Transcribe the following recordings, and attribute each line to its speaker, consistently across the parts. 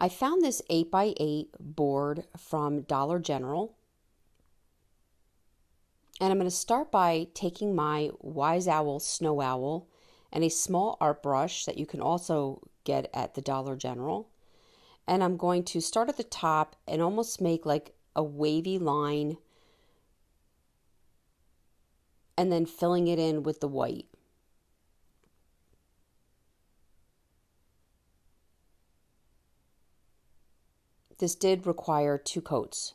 Speaker 1: I found this 8x8 board from Dollar General, and I'm going to start by taking my Wise Owl Snow Owl and a small art brush that you can also get at the Dollar General, and I'm going to start at the top and almost make like a wavy line and then filling it in with the white. This did require 2 coats.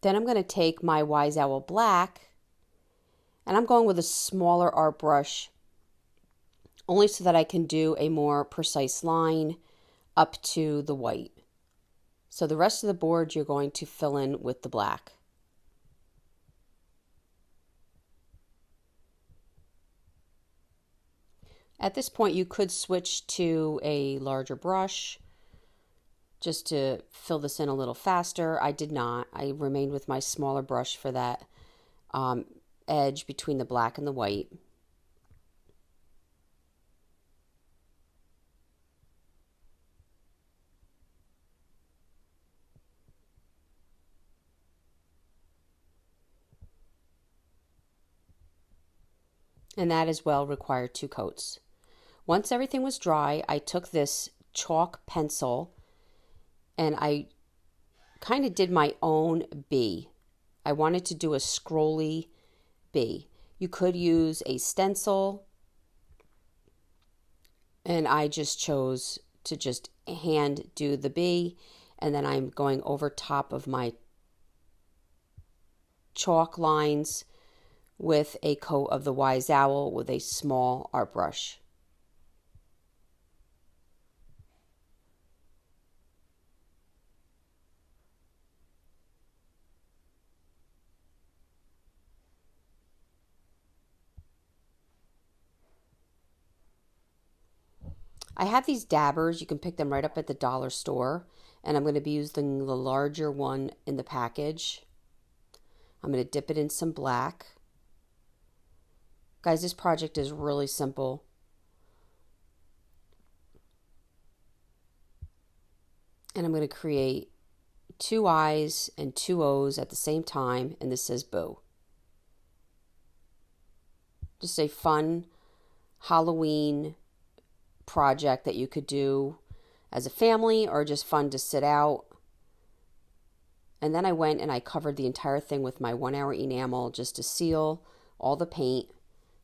Speaker 1: Then I'm going to take my Wise Owl Black, and I'm going with a smaller art brush only so that I can do a more precise line up to the white. So the rest of the board you're going to fill in with the black. At this point you could switch to a larger brush just to fill this in a little faster. I did not. I remained with my smaller brush for that edge between the black and the white. And that as well required 2 coats. Once everything was dry, I took this chalk pencil and I kind of did my own bee. I wanted to do a scrolly bee. You could use a stencil, and I just chose to just hand do the bee, and then I'm going over top of my chalk lines with a coat of the Wise Owl with a small art brush. I have these dabbers. You can pick them right up at the dollar store, and I'm going to be using the larger one in the package. I'm going to dip it in some black. Guys, this project is really simple. And I'm going to create 2 I's and 2 O's at the same time, and this says Boo. Just a fun Halloween project that you could do as a family or just fun to sit out. And then I went and I covered the entire thing with my 1-hour enamel just to seal all the paint.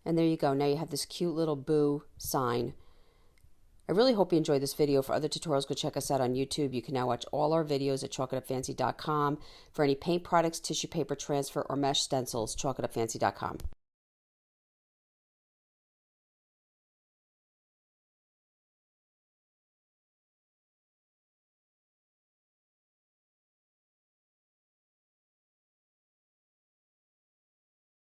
Speaker 1: And there you go. Now you have this cute little Boo sign. I really hope you enjoyed this video. For other tutorials, go check us out on YouTube. You can now watch all our videos at chalkitupfancy.com. For any paint products, tissue paper transfer, or mesh stencils, chalkitupfancy.com.